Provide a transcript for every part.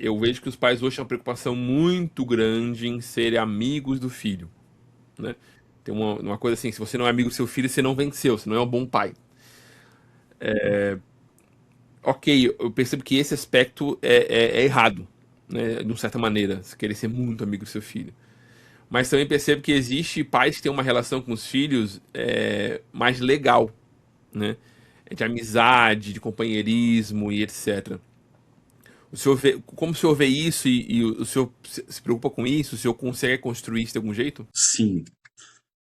eu vejo que os pais hoje têm uma preocupação muito grande em serem amigos do filho, né? Tem uma coisa assim, se você não é amigo do seu filho, você não venceu, você não é um bom pai. Ok, eu percebo que esse aspecto é errado, né? De uma certa maneira, você querer ser muito amigo do seu filho. Mas também percebo que existe pais que têm uma relação com os filhos mais legal, né? De amizade, de companheirismo e etc. Como o senhor vê isso e o senhor se preocupa com isso? O senhor consegue construir isso de algum jeito? Sim,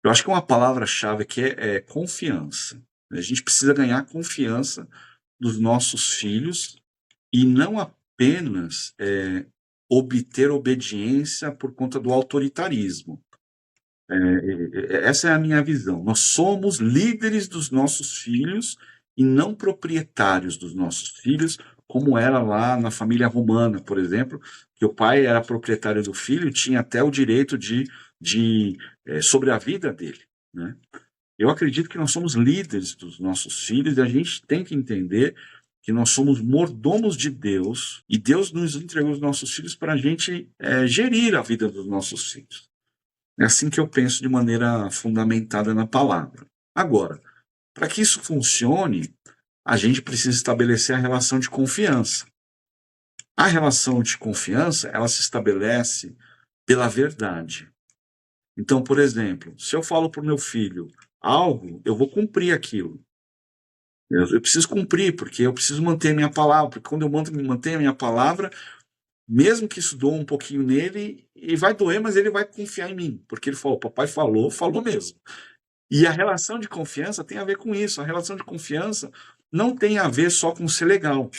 eu acho que uma palavra-chave aqui é confiança. A gente precisa ganhar a confiança dos nossos filhos e não apenas obter obediência por conta do autoritarismo. Essa é a minha visão. Nós somos líderes dos nossos filhos e não proprietários dos nossos filhos, como era lá na família romana, por exemplo, que o pai era proprietário do filho e tinha até o direito sobre a vida dele, né? Eu acredito que nós somos líderes dos nossos filhos e a gente tem que entender que nós somos mordomos de Deus e Deus nos entregou os nossos filhos para a gente gerir a vida dos nossos filhos. É assim que eu penso de maneira fundamentada na palavra. Agora, para que isso funcione, a gente precisa estabelecer a relação de confiança. A relação de confiança, ela se estabelece pela verdade. Então, por exemplo, se eu falo para o meu filho algo, eu vou cumprir aquilo. Eu preciso cumprir, porque eu preciso manter a minha palavra, porque quando eu mantenho a minha palavra, mesmo que isso doa um pouquinho nele, e vai doer, mas ele vai confiar em mim, porque ele falou, papai falou, falou mesmo. E a relação de confiança tem a ver com isso. A relação de confiança não tem a ver só com ser legal,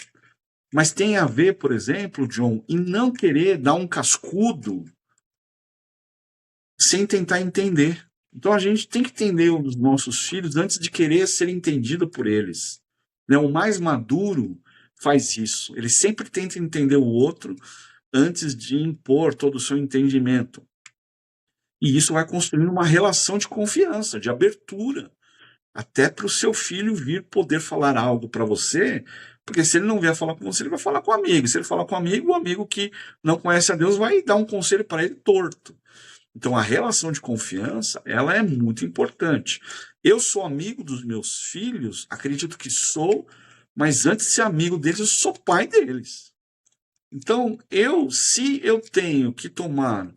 mas tem a ver, por exemplo, John, em não querer dar um cascudo sem tentar entender. Então a gente tem que entender os nossos filhos antes de querer ser entendido por eles. Né? O mais maduro faz isso. Ele sempre tenta entender o outro antes de impor todo o seu entendimento. E isso vai construindo uma relação de confiança, de abertura, até para o seu filho vir poder falar algo para você, porque se ele não vier falar com você, ele vai falar com o amigo. Se ele falar com o amigo que não conhece a Deus vai dar um conselho para ele torto. Então, a relação de confiança, ela é muito importante. Eu sou amigo dos meus filhos, acredito que sou, mas antes de ser amigo deles, eu sou pai deles. Então, se eu tenho que tomar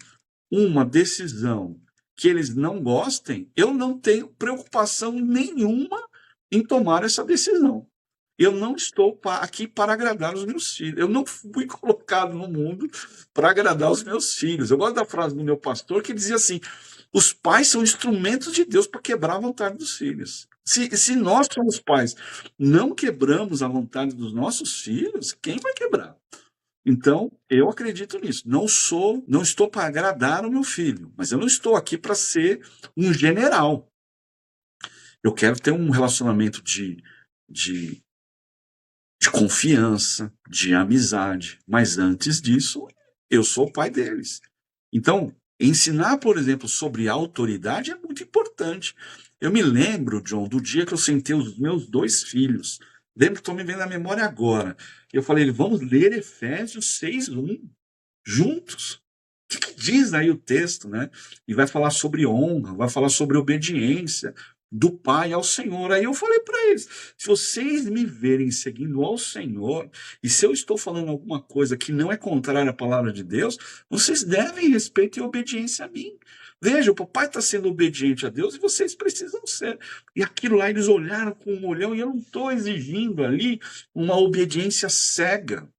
uma decisão que eles não gostem, eu não tenho preocupação nenhuma em tomar essa decisão. Eu não estou aqui para agradar os meus filhos. Eu não fui colocado no mundo para agradar os meus filhos. Eu gosto da frase do meu pastor que dizia assim: os pais são instrumentos de Deus para quebrar a vontade dos filhos. Se nós somos pais, não quebramos a vontade dos nossos filhos, quem vai quebrar? Então, eu acredito nisso. Não estou para agradar o meu filho, mas eu não estou aqui para ser um general. Eu quero ter um relacionamento de, de confiança, de amizade, mas antes disso, eu sou o pai deles. Então, ensinar, por exemplo, sobre autoridade é muito importante. Eu me lembro, John, do dia que eu sentei os meus dois filhos. Lembro que estou me vendo na memória agora. Eu falei, vamos ler Efésios 6:1 juntos. Que diz aí o texto, né? E vai falar sobre honra, vai falar sobre obediência do Pai ao Senhor. Aí eu falei para eles: se vocês me verem seguindo ao Senhor, e se eu estou falando alguma coisa que não é contrária à palavra de Deus, vocês devem respeito e obediência a mim. Veja, o papai está sendo obediente a Deus e vocês precisam ser. E aquilo lá eles olharam com um olhão e eu não estou exigindo ali uma obediência cega.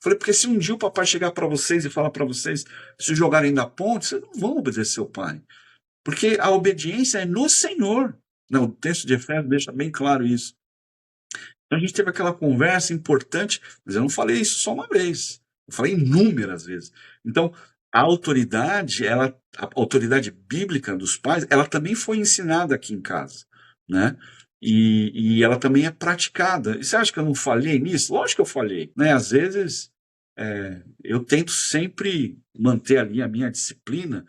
Falei, porque se um dia o papai chegar para vocês e falar para vocês se jogarem da ponte, vocês não vão obedecer o pai. Porque a obediência é no Senhor. Não, o texto de Efésios deixa bem claro isso. Então a gente teve aquela conversa importante, mas eu não falei isso só uma vez. Eu falei inúmeras vezes. Então, a autoridade bíblica dos pais, ela também foi ensinada aqui em casa, né? E ela também é praticada. E você acha que eu não falhei nisso? Lógico que eu falhei, né? Às vezes eu tento sempre manter ali a minha disciplina,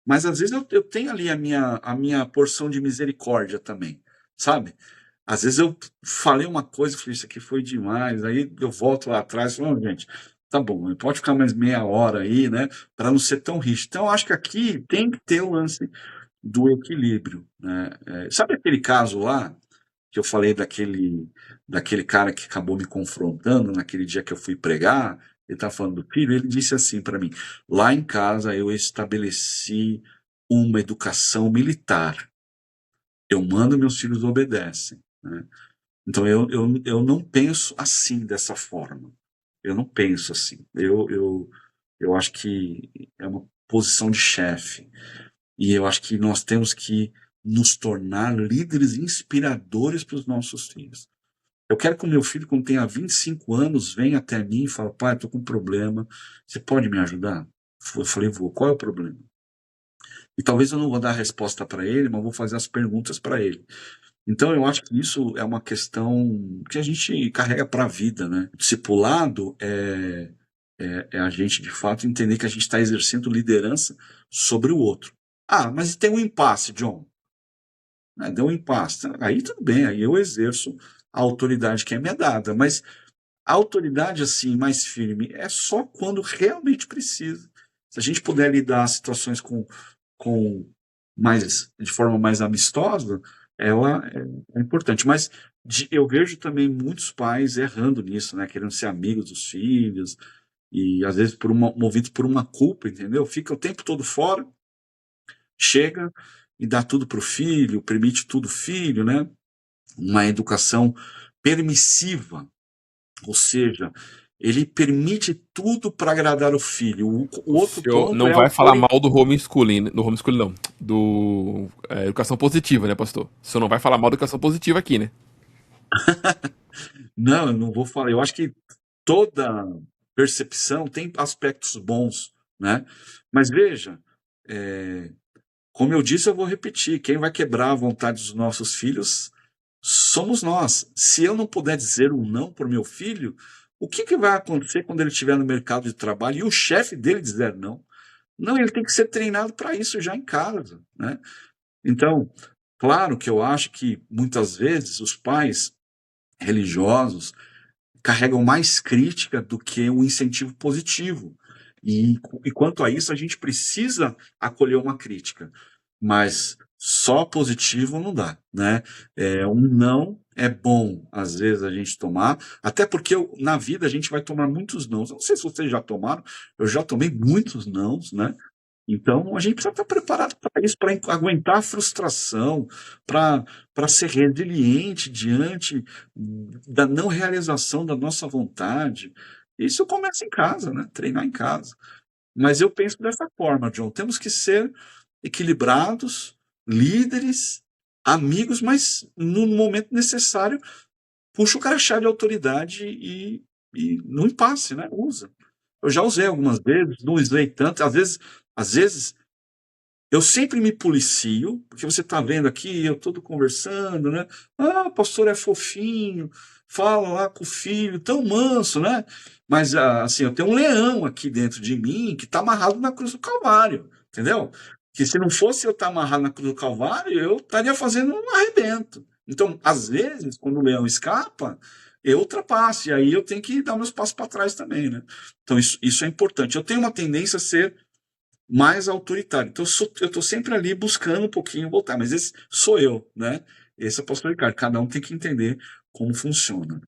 mas às vezes eu tenho ali a minha porção de misericórdia também, sabe? Às vezes eu falei uma coisa, falei, isso aqui foi demais, aí eu volto lá atrás e falo, "Não, gente, tá bom, pode ficar mais meia hora aí, né? Para não ser tão rígido. Então, eu acho que aqui tem que ter o lance do equilíbrio, né? Sabe aquele caso lá que eu falei daquele cara que acabou me confrontando naquele dia que eu fui pregar? Ele tá falando do filho, ele disse assim para mim: lá em casa eu estabeleci uma educação militar. Eu mando, meus filhos obedecem, né? Então eu não penso assim, dessa forma. Eu não penso assim. Eu acho que é uma posição de chefe. E eu acho que nós temos que nos tornar líderes inspiradores para os nossos filhos. Eu quero que o meu filho, quando tenha 25 anos, venha até mim e fale: pai, estou com um problema, você pode me ajudar? Eu falei: vou. Qual é o problema? E talvez eu não vou dar a resposta para ele, mas vou fazer as perguntas para ele. Então, eu acho que isso é uma questão que a gente carrega para a vida, né? O discipulado é a gente, de fato, entender que a gente está exercendo liderança sobre o outro. Ah, mas tem um impasse, John. Né? Deu um impasse. Aí tudo bem, aí eu exerço a autoridade que é me dada. Mas a autoridade, assim, mais firme, é só quando realmente precisa. Se a gente puder lidar as situações com de forma mais amistosa, ela é importante. Mas eu vejo também muitos pais errando nisso, né? Querendo ser amigos dos filhos, e às vezes movido por uma culpa, entendeu? Fica o tempo todo fora, chega e dá tudo para o filho, permite tudo filho, né? Uma educação permissiva, ou seja, ele permite tudo para agradar o filho. O O outro senhor ponto não é vai falar mal do homeschooling, do homeschooling não, do educação positiva, né, pastor? O senhor não vai falar mal da educação positiva aqui, né? Não, eu não vou falar. Eu acho que toda percepção tem aspectos bons, né? Mas veja, é, como eu disse, eu vou repetir: quem vai quebrar a vontade dos nossos filhos somos nós. Se eu não puder dizer um não para o meu filho, o que, que vai acontecer quando ele estiver no mercado de trabalho e o chefe dele dizer não? Não, ele tem que ser treinado para isso já em casa, né? Então, claro que eu acho que muitas vezes os pais religiosos carregam mais crítica do que um incentivo positivo. E quanto a isso, a gente precisa acolher uma crítica, mas só positivo não dá, né? Um não é bom, às vezes, a gente tomar, até porque na vida a gente vai tomar muitos nãos. Eu não sei se vocês já tomaram, eu já tomei muitos nãos, né? Então, a gente precisa estar preparado para isso, para aguentar a frustração, para ser resiliente diante da não realização da nossa vontade. Isso começa em casa, né? Treinar em casa. Mas eu penso dessa forma, John. Temos que ser equilibrados, líderes, amigos, mas no momento necessário, puxa o crachá de autoridade e no impasse, né? Usa. Eu já usei algumas vezes, não usei tanto. Às vezes eu sempre me policio, porque você está vendo aqui, eu todo conversando, né? Ah, o pastor é fofinho, fala lá com o filho, tão manso, né? Mas, assim, eu tenho um leão aqui dentro de mim que está amarrado na cruz do Calvário, entendeu? Que se não fosse eu estar amarrado na cruz do Calvário, eu estaria fazendo um arrebento. Então, às vezes, quando o leão escapa, eu ultrapasso, e aí eu tenho que dar meus passos para trás também, né? Então, isso é importante. Eu tenho uma tendência a ser mais autoritário. Então, eu estou sempre ali buscando um pouquinho voltar, mas esse sou eu, né? Esse é o pastor Ricardo. Cada um tem que entender como funciona.